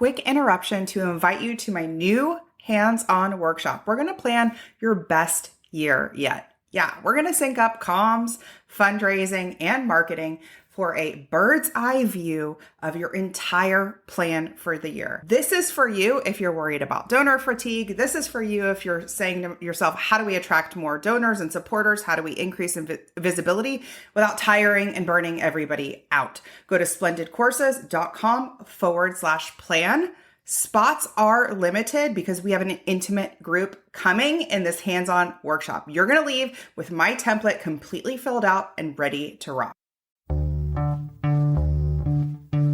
quick interruption to invite you to my new hands-on workshop. We're going to plan your best year yet. Yeah, we're going to sync up comms, fundraising, and marketing for a bird's eye view of your entire plan for the year. This is for you if you're worried about donor fatigue. This is for you if you're saying to yourself, how do we attract more donors and supporters? How do we increase visibility without tiring and burning everybody out? Go to splendidcourses.com/plan. Spots are limited because we have an intimate group coming in this hands-on workshop. You're going to leave with my template completely filled out and ready to rock.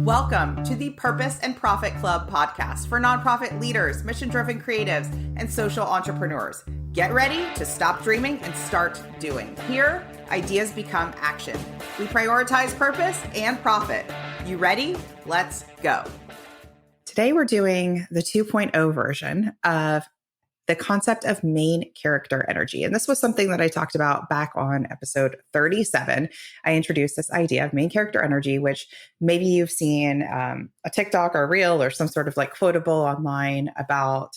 Welcome to the Purpose and Profit Club podcast for nonprofit leaders, mission-driven creatives, and social entrepreneurs. Get ready to stop dreaming and start doing. Here, ideas become action. We prioritize purpose and profit. You ready? Let's go. Today, we're doing the 2.0 version of the concept of main character energy. And this was something that I talked about back on episode 37. I introduced this idea of main character energy, which maybe you've seen a TikTok or a reel or some sort of like quotable online about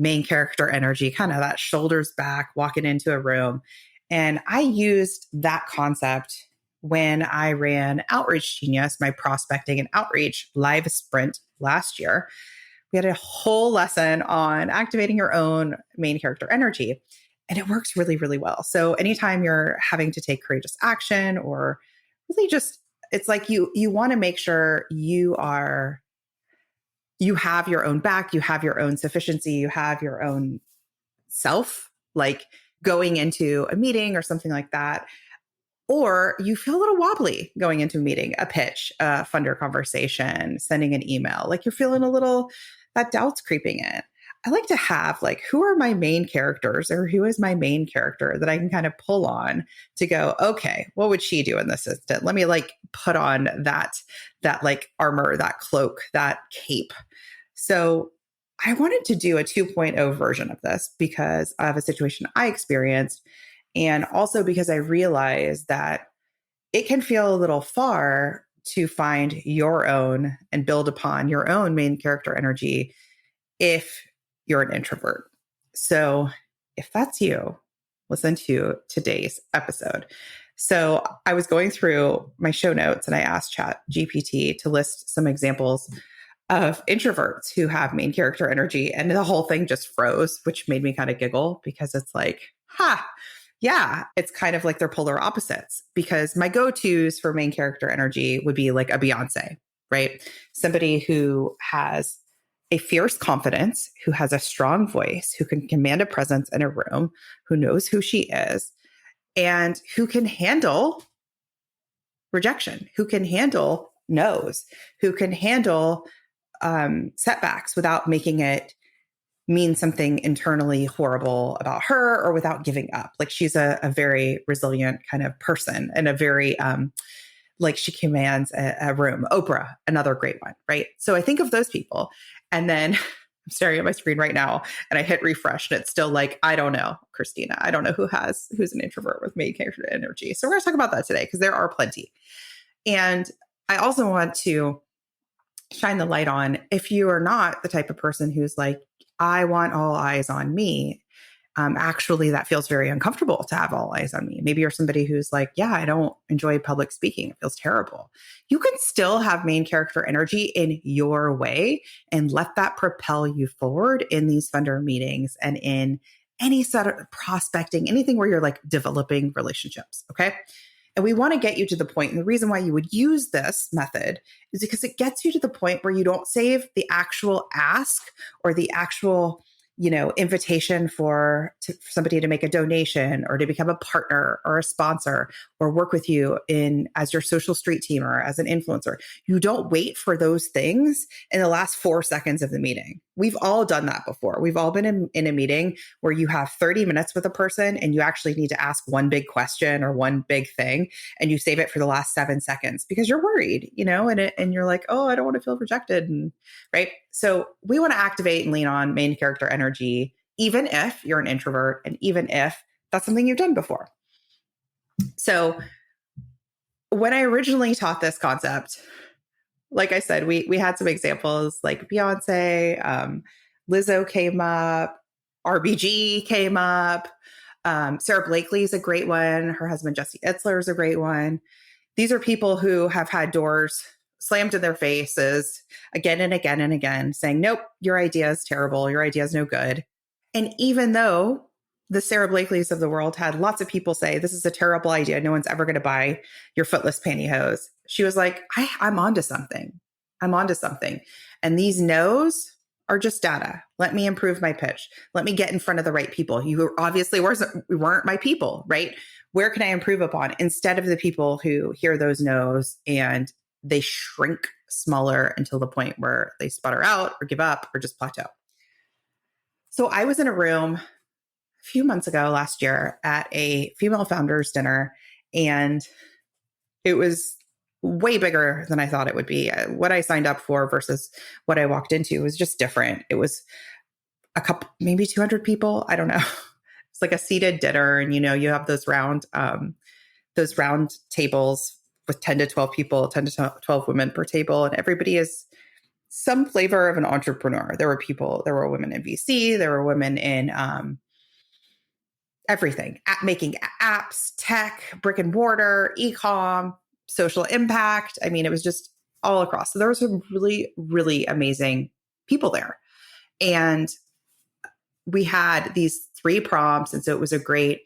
main character energy, kind of that shoulders back, walking into a room. And I used that concept when I ran Outreach Genius, my prospecting and outreach live sprint last year. We had a whole lesson on activating your own main character energy, and it works really, really well. So anytime you're having to take courageous action or really just, it's like you want to make sure you have your own back, you have your own sufficiency, you have your own self, like going into a meeting or something like that. Or you feel a little wobbly going into a meeting, a pitch, a funder conversation, sending an email, like you're feeling a little, that doubt's creeping in. I like to have like, who are my main characters or who is my main character that I can kind of pull on to go, okay, what would she do in this instant? Let me like put on that like armor, that cloak, that cape. So I wanted to do a 2.0 version of this because of a situation I experienced. And also because I realized that it can feel a little far to find your own and build upon your own main character energy if you're an introvert. So if that's you, listen to today's episode. So I was going through my show notes and I asked ChatGPT to list some examples of introverts who have main character energy. And the whole thing just froze, which made me kind of giggle because it's like, yeah, it's kind of like they're polar opposites, because my go-tos for main character energy would be like a Beyonce, right? Somebody who has a fierce confidence, who has a strong voice, who can command a presence in a room, who knows who she is, and who can handle rejection, who can handle no's, who can handle setbacks without making it mean something internally horrible about her or without giving up. Like she's a very resilient kind of person and a very, like she commands a room. Oprah, another great one, right? So I think of those people. And then I'm staring at my screen right now and I hit refresh and it's still like, I don't know, Christina. I don't know who's an introvert with main character energy. So we're going to talk about that today because there are plenty. And I also want to shine the light on, if you are not the type of person who's like, I want all eyes on me. Actually, that feels very uncomfortable to have all eyes on me. Maybe you're somebody who's like, yeah, I don't enjoy public speaking. It feels terrible. You can still have main character energy in your way and let that propel you forward in these funder meetings and in any sort of prospecting, anything where you're like developing relationships. Okay. And we want to get you to the point. And the reason why you would use this method is because it gets you to the point where you don't save the actual ask or the actual, invitation for somebody to make a donation or to become a partner or a sponsor or work with you as your social street team or as an influencer. You don't wait for those things in the last 4 seconds of the meeting. We've all done that before. We've all been in a meeting where you have 30 minutes with a person and you actually need to ask one big question or one big thing, and you save it for the last 7 seconds because you're worried, and you're like, oh, I don't want to feel rejected. Right. So we want to activate and lean on main character energy, even if you're an introvert and even if that's something you've done before. So when I originally taught this concept, like I said, we had some examples like Beyonce, Lizzo came up, RBG came up. Sarah Blakely is a great one. Her husband, Jesse Itzler, is a great one. These are people who have had doors slammed in their faces again and again and again, saying, nope, your idea is terrible. Your idea is no good. And even though the Sarah Blakeleys of the world had lots of people say, this is a terrible idea, no one's ever going to buy your footless pantyhose, she was like, I'm onto something. I'm onto something. And these no's are just data. Let me improve my pitch. Let me get in front of the right people. You obviously weren't my people, right? Where can I improve upon? Instead of the people who hear those no's and they shrink smaller until the point where they sputter out or give up or just plateau. So I was in a room a few months ago last year at a female founders dinner, and it was way bigger than I thought it would be. What I signed up for versus what I walked into was just different. It was a couple, maybe 200 people. I don't know. It's like a seated dinner, and you have those round tables with 10 to 12 people, 10 to 12 women per table, and everybody is some flavor of an entrepreneur. There were women in VC, there were women in everything, making apps, tech, brick and mortar, e-com, social impact. I mean, it was just all across. So there were some really, really amazing people there. And we had these 3 prompts. And so it was a great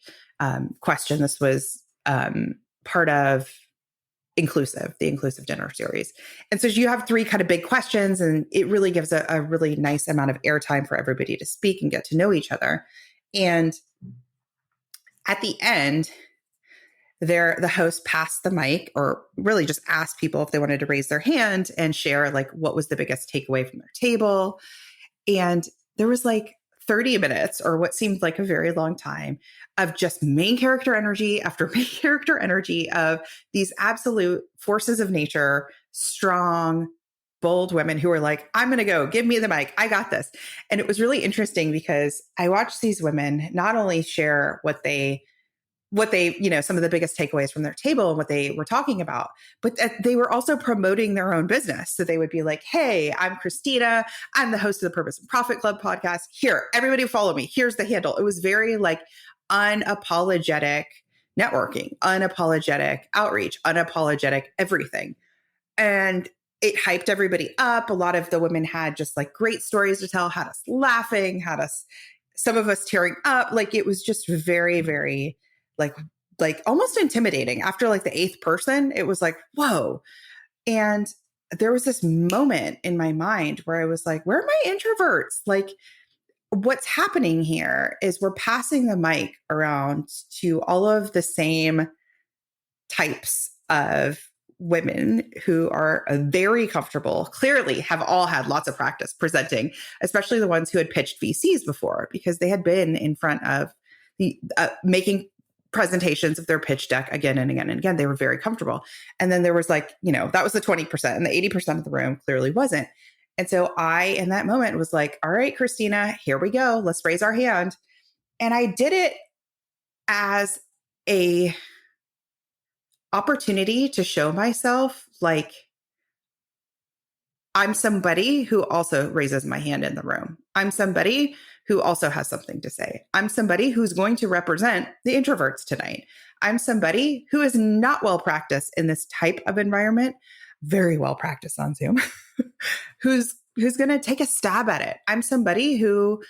question. This was part of the inclusive dinner series. And so you have 3 kind of big questions, and it really gives a really nice amount of airtime for everybody to speak and get to know each other. And at the end, the host passed the mic, or really just asked people if they wanted to raise their hand and share like what was the biggest takeaway from their table. And there was like 30 minutes, or what seemed like a very long time, of just main character energy after main character energy of these absolute forces of nature, strong, bold women who were like, I'm going to go, give me the mic. I got this. And it was really interesting because I watched these women not only share what they, some of the biggest takeaways from their table and what they were talking about, but they were also promoting their own business. So they would be like, hey, I'm Christina. I'm the host of the Purpose and Profit Club podcast. Here, everybody follow me. Here's the handle. It was very like unapologetic networking, unapologetic outreach, unapologetic everything. And it hyped everybody up. A lot of the women had just like great stories to tell, had us laughing, some of us tearing up. Like it was just very, very like almost intimidating. After like the 8th person, it was like, whoa. And there was this moment in my mind where I was like, where are my introverts? Like, what's happening here is we're passing the mic around to all of the same types of women who are very comfortable, clearly have all had lots of practice presenting, especially the ones who had pitched VCs before, because they had been in front of the making presentations of their pitch deck again and again and again. They were very comfortable. And then there was like, that was the 20%, and the 80% of the room clearly wasn't. And so I, in that moment, was like, all right, Christina, here we go. Let's raise our hand. And I did it as a opportunity to show myself like I'm somebody who also raises my hand in the room. I'm somebody who also has something to say. I'm somebody who's going to represent the introverts tonight. I'm somebody who is not well practiced in this type of environment, very well practiced on Zoom, who's going to take a stab at it. I'm somebody who,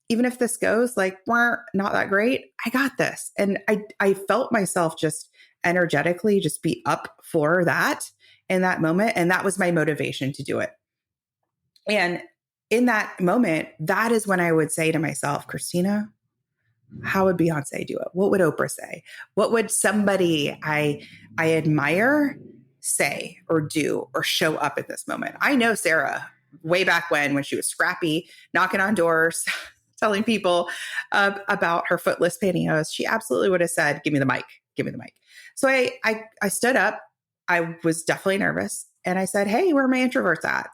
even if this goes like, we're not that great, I got this. And I felt myself just energetically just be up for that in that moment. And that was my motivation to do it. And in that moment, that is when I would say to myself, Christina, how would Beyonce do it? What would Oprah say? What would somebody I admire say or do or show up at this moment? I know Sarah way back when she was scrappy, knocking on doors, telling people about her footless pantyhose, she absolutely would have said, give me the mic, give me the mic. So I stood up. I was definitely nervous. And I said, hey, where are my introverts at?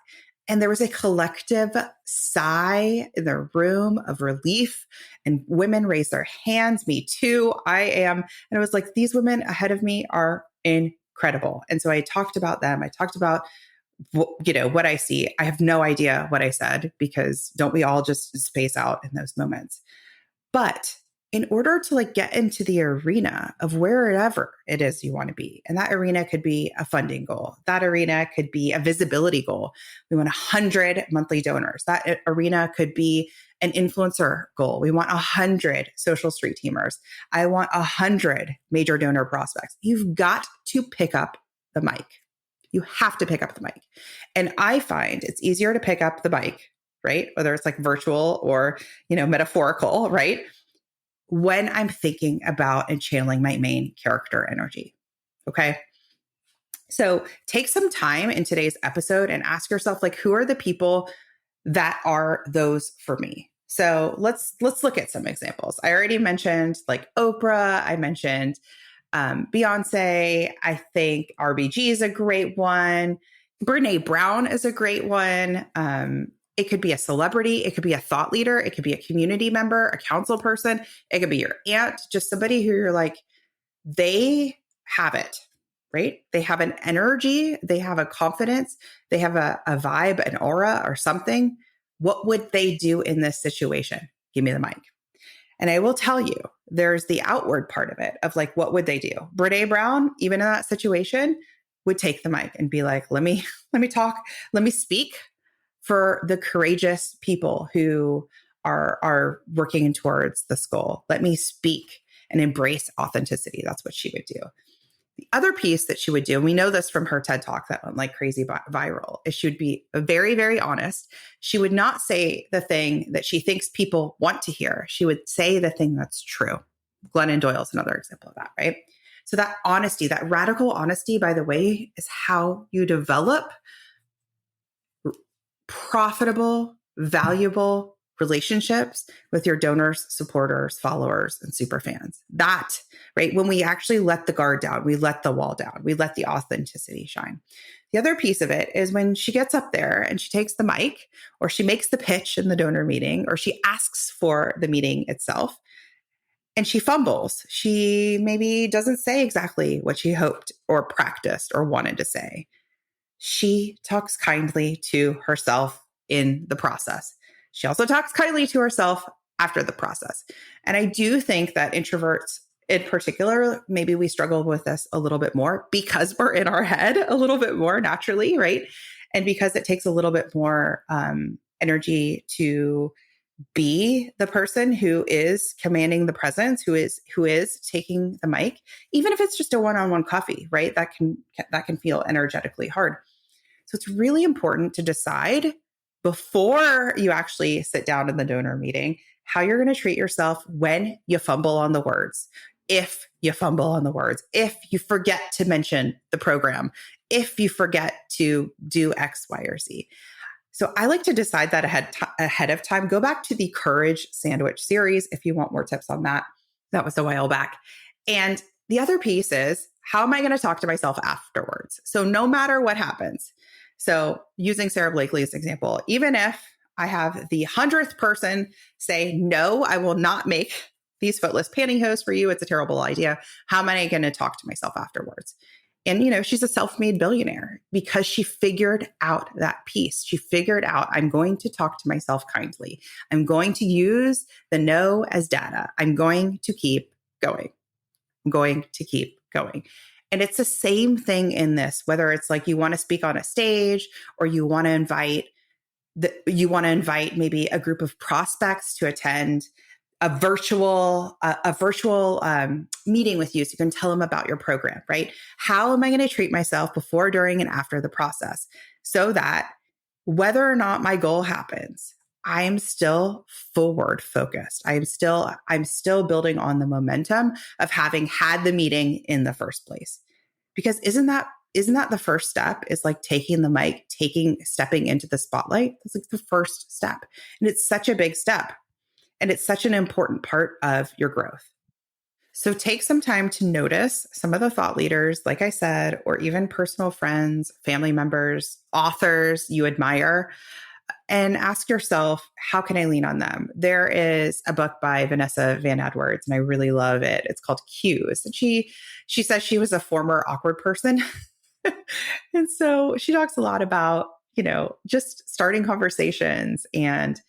And there was a collective sigh in the room of relief, and women raised their hands. Me too. And it was like, these women ahead of me are incredible. And so I talked about them. I talked about what I see. I have no idea what I said, because don't we all just space out in those moments? But in order to get into the arena of wherever it is you want to be, and that arena could be a funding goal. That arena could be a visibility goal. We want 100 monthly donors. That arena could be an influencer goal. We want 100 social street teamers. I want 100 major donor prospects. You've got to pick up the mic. You have to pick up the mic. And I find it's easier to pick up the mic, right? Whether it's virtual or, metaphorical, right? When I'm thinking about and channeling my main character energy. Okay. So take some time in today's episode and ask yourself, who are the people that are those for me? So let's look at some examples. I already mentioned Oprah. I mentioned Beyonce. I think RBG is a great one. Brene Brown is a great one. It could be a celebrity. It could be a thought leader. It could be a community member, a council person. It could be your aunt, just somebody who you're they have it, right? They have an energy. They have a confidence. They have a vibe, an aura or something. What would they do in this situation? Give me the mic. And I will tell you, there's the outward part of it of what would they do? Brene Brown, even in that situation, would take the mic and be let me talk, let me speak for the courageous people who are working towards this goal. Let me speak and embrace authenticity. That's what she would do. The other piece that she would do, and we know this from her TED Talk that went crazy viral, is she would be very, very honest. She would not say the thing that she thinks people want to hear. She would say the thing that's true. Glennon Doyle is another example of that, right? So that honesty, that radical honesty, by the way, is how you develop profitable, valuable relationships with your donors, supporters, followers, and super fans. That, right? When we actually let the guard down, we let the wall down, we let the authenticity shine. The other piece of it is when she gets up there and she takes the mic, or she makes the pitch in the donor meeting, or she asks for the meeting itself, and she fumbles. She maybe doesn't say exactly what she hoped or practiced or wanted to say. She talks kindly to herself in the process. She also talks kindly to herself after the process. And I do think that introverts in particular, maybe we struggle with this a little bit more because we're in our head a little bit more naturally, right? And because it takes a little bit more energy to be the person who is commanding the presence, who is taking the mic, even if it's just a one-on-one coffee, right? That can feel energetically hard. So it's really important to decide before you actually sit down in the donor meeting how you're going to treat yourself when you fumble on the words. If you fumble on the words, if you forget to mention the program, if you forget to do X, Y, or Z. So I like to decide that ahead of time. Go back to the Courage Sandwich series if you want more tips on that. That was a while back. And the other piece is, how am I going to talk to myself afterwards? So no matter what happens. So using Sarah Blakely's example, even if I have the 100th person say, no, I will not make these footless pantyhose for you. It's a terrible idea. How am I going to talk to myself afterwards? And, she's a self-made billionaire because she figured out that piece. She figured out, I'm going to talk to myself kindly. I'm going to use the no as data. I'm going to keep going. I'm going to keep going. And it's the same thing in this, whether it's you want to speak on a stage or you want to invite maybe a group of prospects to attend a virtual meeting with you so you can tell them about your program, right? How am I going to treat myself before, during, and after the process so that whether or not my goal happens, I am still forward focused. I'm still building on the momentum of having had the meeting in the first place. Because isn't that the first step, is taking the mic, stepping into the spotlight? That's the first step. And it's such a big step. And it's such an important part of your growth. So take some time to notice some of the thought leaders, like I said, or even personal friends, family members, authors you admire, and ask yourself, how can I lean on them? There is a book by Vanessa Van Edwards, and I really love it. It's called Cues. And she says she was a former awkward person. And so she talks a lot about, just starting conversations and,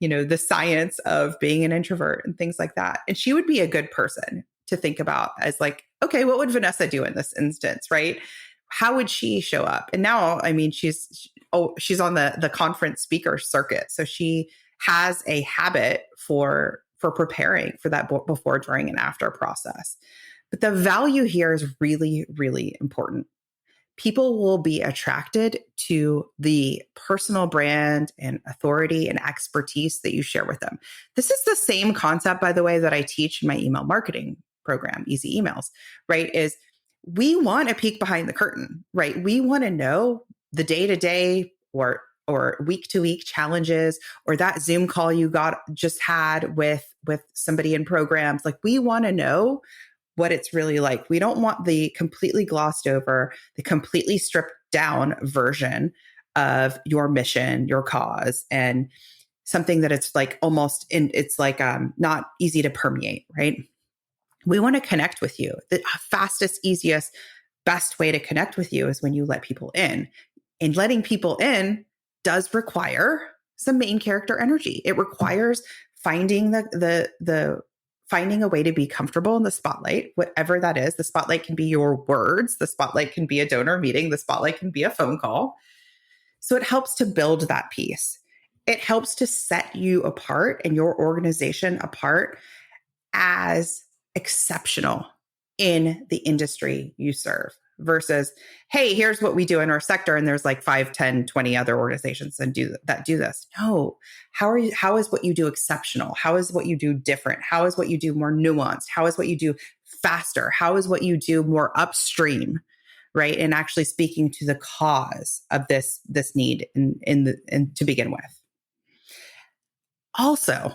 the science of being an introvert and things like that. And she would be a good person to think about as like, okay, what would Vanessa do in this instance, right? How would she show up? And now, I mean, she's on the conference speaker circuit. So she has a habit for preparing for that before, during, and after process. But the value here is really, really important. People will be attracted to the personal brand and authority and expertise that you share with them. This is the same concept, by the way, that I teach in my email marketing program, Easy Emails, right? Is we want a peek behind the curtain, right? We want to know the day-to-day or week-to-week challenges, or that Zoom call you just had with somebody in programs. Like, we want to know what it's really like. We don't want the completely glossed over, the completely stripped down version of your mission, your cause, and something that it's like it's like not easy to permeate, right? We want to connect with you. The fastest, easiest, best way to connect with you is when you let people in. And letting people in does require some main character energy. It requires finding finding a way to be comfortable in the spotlight, whatever that is. The spotlight can be your words. The spotlight can be a donor meeting. The spotlight can be a phone call. So it helps to build that piece. It helps to set you apart and your organization apart as exceptional in the industry you serve versus, hey, here's what we do in our sector. And there's like 5, 10, 20 other organizations that do this. No. How is what you do exceptional? How is what you do different? How is what you do more nuanced? How is what you do faster? How is what you do more upstream, right? And actually speaking to the cause of this need in to begin with. Also,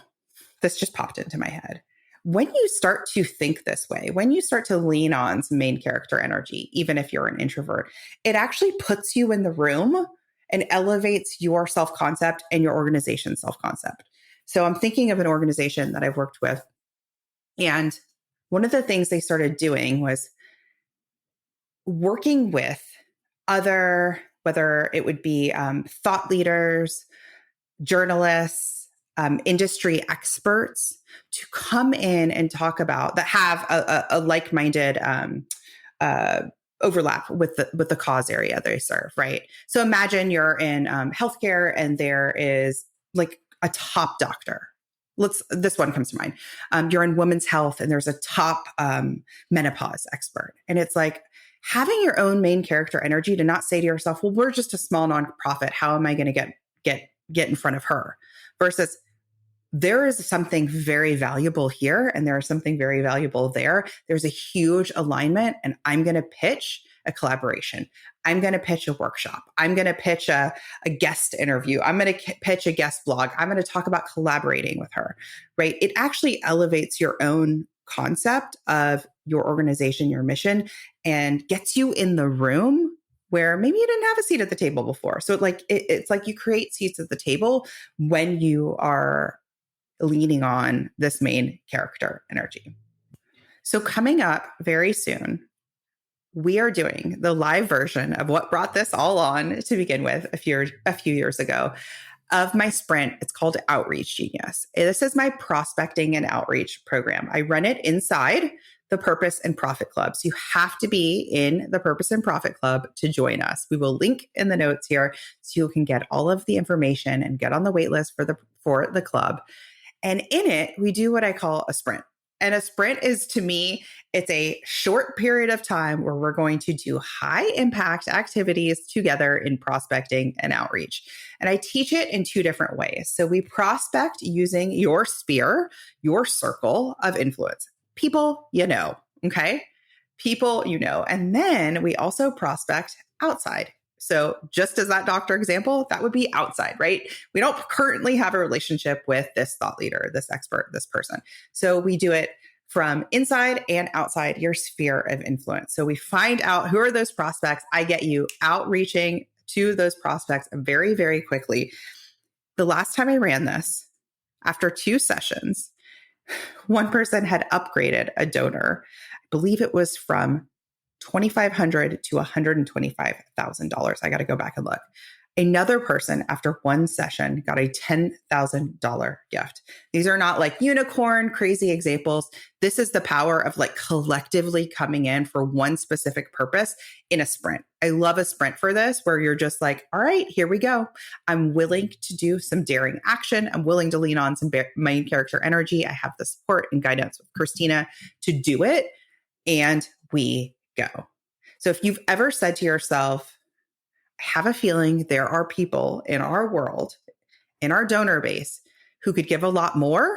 this just popped into my head. When you start to think this way, when you start to lean on some main character energy, even if you're an introvert, it actually puts you in the room and elevates your self-concept and your organization's self-concept. So I'm thinking of an organization that I've worked with. And one of the things they started doing was working with other, whether it would be thought leaders, journalists, industry experts to come in and talk about that have a like-minded overlap with the cause area they serve, right? So imagine you're in healthcare and there is like a top doctor. This one comes to mind. You're in women's health and there's a top menopause expert. And it's like having your own main character energy to not say to yourself, well, we're just a small nonprofit. How am I going to get in front of her? Versus there is something very valuable here and there is something very valuable there. There's a huge alignment and I'm going to pitch a collaboration. I'm going to pitch a workshop. I'm going to pitch a guest interview. I'm going to pitch a guest blog. I'm going to talk about collaborating with her, right? It actually elevates your own concept of your organization, your mission, and gets you in the room where maybe you didn't have a seat at the table before. So it's like you create seats at the table when you are leaning on this main character energy. So coming up very soon, we are doing the live version of what brought this all on to begin with a few years ago of my sprint. It's called Outreach Genius. This is my prospecting and outreach program. I run it inside the Purpose and Profit Club. So you have to be in the Purpose and Profit Club to join us. We will link in the notes here so you can get all of the information and get on the wait list for the club. And in it, we do what I call a sprint. And a sprint is, to me, it's a short period of time where we're going to do high impact activities together in prospecting and outreach. And I teach it in 2 different ways. So we prospect using your sphere, your circle of influence, people you know, okay? People you know. And then we also prospect outside. So just as that doctor example, that would be outside, right? We don't currently have a relationship with this thought leader, this expert, this person. So we do it from inside and outside your sphere of influence. So we find out who are those prospects. I get you outreaching to those prospects very, very quickly. The last time I ran this, after 2 sessions, one person had upgraded a donor. I believe it was from $2,500 to $125,000. I got to go back and look. Another person after one session got a $10,000 gift. These are not like unicorn crazy examples. This is the power of like collectively coming in for one specific purpose in a sprint. I love a sprint for this, where you're just like, all right, here we go. I'm willing to do some daring action. I'm willing to lean on some main character energy. I have the support and guidance with Christina to do it. And we go. So if you've ever said to yourself, I have a feeling there are people in our world, in our donor base, who could give a lot more,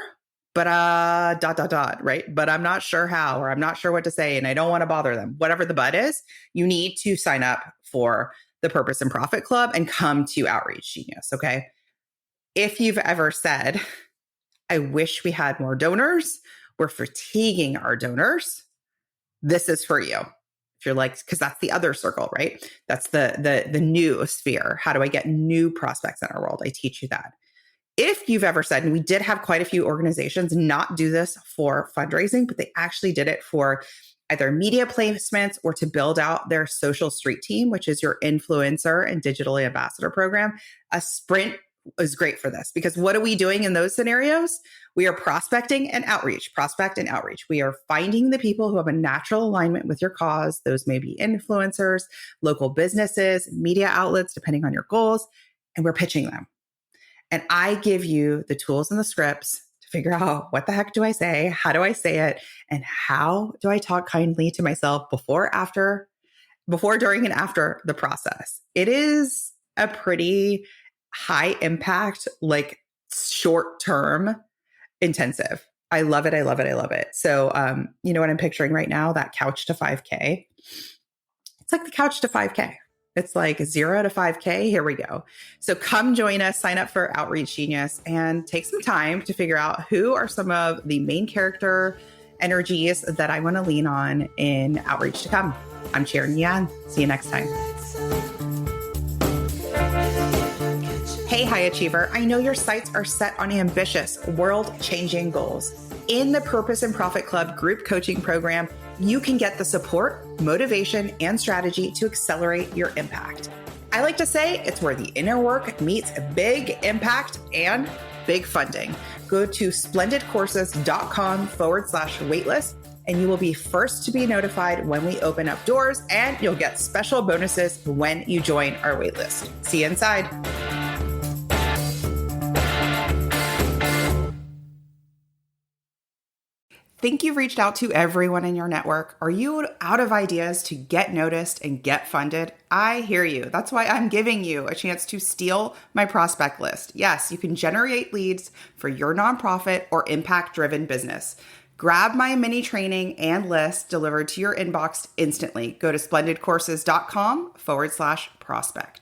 but right? But I'm not sure how, or I'm not sure what to say, and I don't want to bother them. Whatever the but is, you need to sign up for the Purpose and Profit Club and come to Outreach Genius, okay? If you've ever said, I wish we had more donors, we're fatiguing our donors, this is for you. If you're like, because that's the other circle, right? That's the new sphere. How do I get new prospects in our world? I teach you that. If you've ever said, and we did have quite a few organizations not do this for fundraising, but they actually did it for either media placements or to build out their social street team, which is your influencer and digital ambassador program. A sprint is great for this, because what are we doing in those scenarios? We are prospect and outreach. We are finding the people who have a natural alignment with your cause. Those may be influencers, local businesses, media outlets, depending on your goals, and we're pitching them. And I give you the tools and the scripts to figure out, what the heck do I say? How do I say it? And how do I talk kindly to myself before, during, and after the process? It is a pretty high impact, like short-term intensive. I love it. So, you know what I'm picturing right now? That couch to 5K. It's like the couch to 5K. It's like 0 to 5K. Here we go. So come join us, sign up for Outreach Genius, and take some time to figure out who are some of the main character energies that I want to lean on in Outreach to come. I'm Sharon Yan. See you next time. Hey, high achiever. I know your sights are set on ambitious, world-changing goals. In the Purpose and Profit Club group coaching program, you can get the support, motivation, and strategy to accelerate your impact. I like to say it's where the inner work meets big impact and big funding. Go to splendidcourses.com/waitlist, and you will be first to be notified when we open up doors, and you'll get special bonuses when you join our waitlist. See you inside. Think you've reached out to everyone in your network? Are you out of ideas to get noticed and get funded? I hear you. That's why I'm giving you a chance to steal my prospect list. Yes, you can generate leads for your nonprofit or impact-driven business. Grab my mini training and list delivered to your inbox instantly. Go to splendidcourses.com/prospect.